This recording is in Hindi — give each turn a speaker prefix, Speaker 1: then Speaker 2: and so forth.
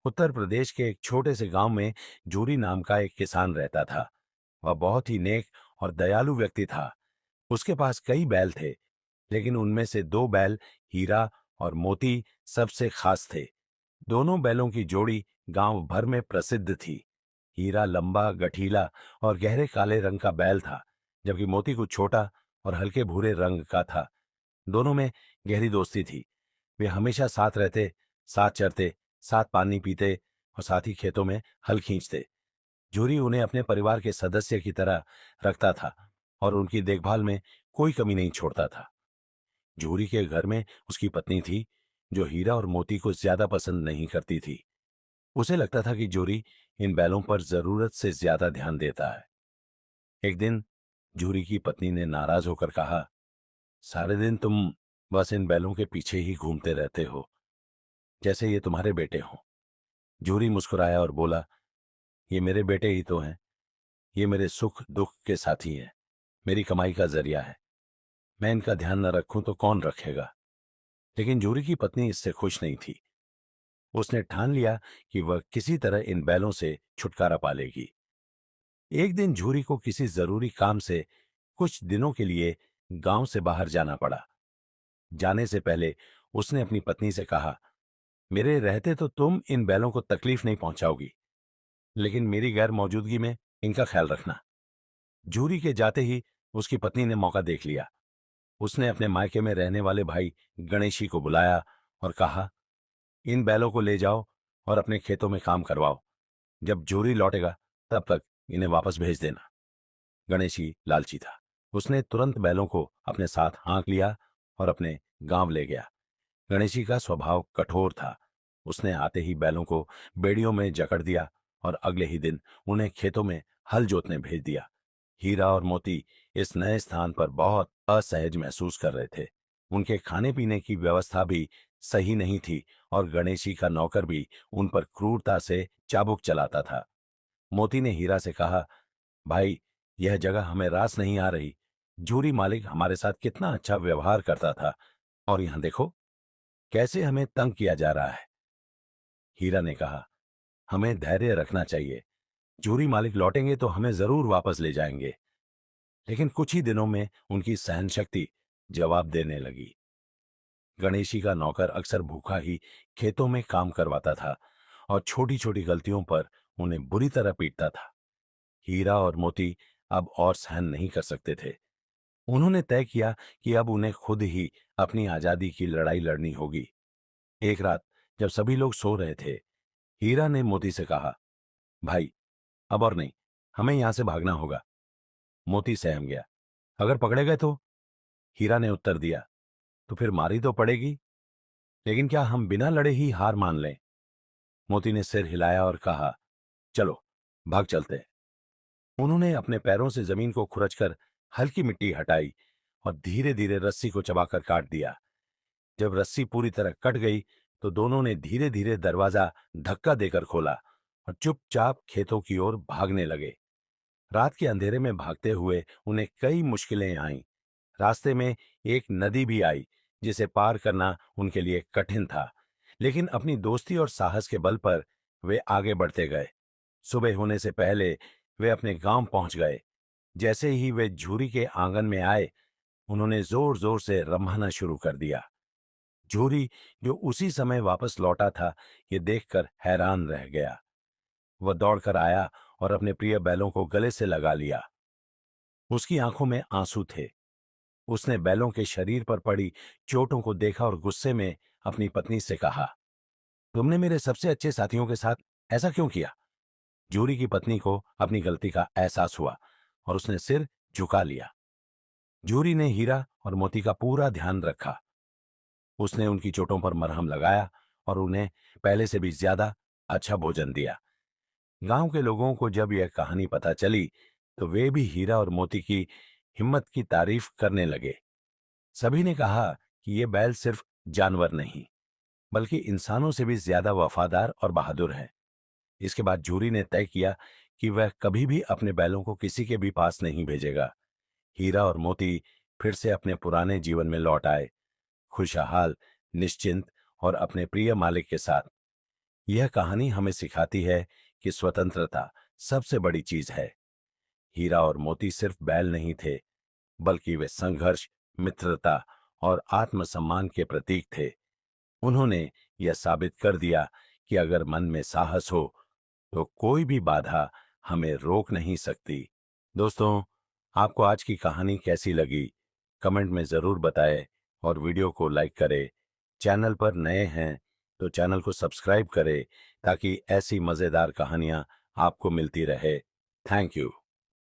Speaker 1: उत्तर प्रदेश के एक छोटे से गांव में जूरी नाम का एक किसान रहता था। वह बहुत ही नेक और दयालु व्यक्ति था। उसके पास कई बैल थे, लेकिन उनमें से दो बैल, हीरा और मोती, सबसे खास थे। दोनों बैलों की जोड़ी गांव भर में प्रसिद्ध थी। हीरा लंबा, गठीला और गहरे काले रंग का बैल था, जबकि मोती कुछ छोटा और हल्के भूरे रंग का था। दोनों में गहरी दोस्ती थी। वे हमेशा साथ रहते, साथ चरते, साथ पानी पीते और साथ ही खेतों में हल खींचते। जूरी उन्हें अपने परिवार के सदस्य की तरह रखता था और उनकी देखभाल में कोई कमी नहीं छोड़ता था। जूरी के घर में उसकी पत्नी थी, जो हीरा और मोती को ज्यादा पसंद नहीं करती थी। उसे लगता था कि जूरी इन बैलों पर जरूरत से ज्यादा ध्यान देता है। एक दिन जूरी की पत्नी ने नाराज होकर कहा, सारे दिन तुम बस इन बैलों के पीछे ही घूमते रहते हो, जैसे ये तुम्हारे बेटे हों। जूरी मुस्कुराया और बोला, ये मेरे बेटे ही तो हैं। ये मेरे सुख दुख के साथी हैं, मेरी कमाई का जरिया है। मैं इनका ध्यान न रखूं तो कौन रखेगा। लेकिन जूरी की पत्नी इससे खुश नहीं थी। उसने ठान लिया कि वह किसी तरह इन बैलों से छुटकारा पालेगी। एक दिन जूरी को किसी जरूरी काम से कुछ दिनों के लिए गांव से बाहर जाना पड़ा। जाने से पहले उसने अपनी पत्नी से कहा, मेरे रहते तो तुम इन बैलों को तकलीफ नहीं पहुंचाओगी, लेकिन मेरी गैर मौजूदगी में इनका ख्याल रखना। जूरी के जाते ही उसकी पत्नी ने मौका देख लिया। उसने अपने मायके में रहने वाले भाई गणेशी को बुलाया और कहा, इन बैलों को ले जाओ और अपने खेतों में काम करवाओ। जब जूरी लौटेगा तब तक इन्हें वापस भेज देना। गणेशी लालची था। उसने तुरंत बैलों को अपने साथ हाँक लिया और अपने गांव ले गया। गणेशी का स्वभाव कठोर था। उसने आते ही बैलों को बेड़ियों में जकड़ दिया और अगले ही दिन उन्हें खेतों में हल जोतने भेज दिया। हीरा और मोती इस नए स्थान पर बहुत असहज महसूस कर रहे थे। उनके खाने पीने की व्यवस्था भी सही नहीं थी और गणेशी का नौकर भी उन पर क्रूरता से चाबुक चलाता था। मोती ने हीरा से कहा, भाई, यह जगह हमें रास नहीं आ रही। जूरी मालिक हमारे साथ कितना अच्छा व्यवहार करता था, और यहां देखो कैसे हमें तंग किया जा रहा है। हीरा ने कहा, हमें धैर्य रखना चाहिए। जूरी मालिक लौटेंगे तो हमें जरूर वापस ले जाएंगे। लेकिन कुछ ही दिनों में उनकी सहन शक्ति जवाब देने लगी। गणेशी का नौकर अक्सर भूखा ही खेतों में काम करवाता था और छोटी छोटी गलतियों पर उन्हें बुरी तरह पीटता था। हीरा और मोती अब और सहन नहीं कर सकते थे। उन्होंने तय किया कि अब उन्हें खुद ही अपनी आजादी की लड़ाई लड़नी होगी। एक रात जब सभी लोग सो रहे थे, हीरा ने मोती से कहा, भाई, अब और नहीं, हमें यहां से भागना होगा। मोती सहम गया। अगर पकड़े गए तो? हीरा ने उत्तर दिया, तो फिर मारी तो पड़ेगी, लेकिन क्या हम बिना लड़े ही हार मान लें? मोती ने सिर हिलाया और कहा, चलो, भाग चलते हैं। उन्होंने अपने पैरों से जमीन को खुरचकर हल्की मिट्टी हटाई और धीरे धीरे रस्सी को चबाकर काट दिया। जब रस्सी पूरी तरह कट गई तो दोनों ने धीरे धीरे दरवाजा धक्का देकर खोला और चुपचाप खेतों की ओर भागने लगे। रात के अंधेरे में भागते हुए उन्हें कई मुश्किलें आईं। रास्ते में एक नदी भी आई, जिसे पार करना उनके लिए कठिन था, लेकिन अपनी दोस्ती और साहस के बल पर वे आगे बढ़ते गए। सुबह होने से पहले वे अपने गांव पहुंच गए। जैसे ही वे झूरी के आंगन में आए, उन्होंने जोर जोर से रम्भाना शुरू कर दिया। झूरी, जो उसी समय वापस लौटा था, ये देखकर हैरान रह गया। वह दौड़कर आया और अपने प्रिय बैलों को गले से लगा लिया। उसकी आंखों में आंसू थे। उसने बैलों के शरीर पर पड़ी चोटों को देखा और गुस्से में अपनी पत्नी से कहा, तुमने मेरे सबसे अच्छे साथियों के साथ ऐसा क्यों किया? जूरी की पत्नी को अपनी गलती का एहसास हुआ और उसने सिर झुका लिया। जूरी ने हीरा और मोती का पूरा ध्यान रखा। उसने उनकी चोटों पर मरहम लगाया और उन्हें पहले से भी ज्यादा अच्छा भोजन दिया। गांव के लोगों को जब यह कहानी पता चली तो वे भी हीरा और मोती की हिम्मत की तारीफ करने लगे। सभी ने कहा कि ये बैल सिर्फ जानवर नहीं, बल्कि इंसानों से भी ज्यादा वफादार और बहादुर हैं। इसके बाद जूरी ने तय किया कि वह कभी भी अपने बैलों को किसी के भी पास नहीं भेजेगा। हीरा और मोती फिर से अपने पुराने जीवन में लौट आए, खुशहाल, निश्चिंत और अपने प्रिय मालिक के साथ। यह कहानी हमें सिखाती है कि स्वतंत्रता सबसे बड़ी चीज है। हीरा और मोती सिर्फ बैल नहीं थे, बल्कि वे संघर्ष, मित्रता और आत्मसम्मान के प्रतीक थे। उन्होंने यह साबित कर दिया कि अगर मन में साहस हो तो कोई भी बाधा हमें रोक नहीं सकती। दोस्तों, आपको आज की कहानी कैसी लगी? कमेंट में जरूर बताएं और वीडियो को लाइक करें। चैनल पर नए हैं तो चैनल को सब्सक्राइब करें ताकि ऐसी मजेदार कहानियां आपको मिलती रहे। Thank you.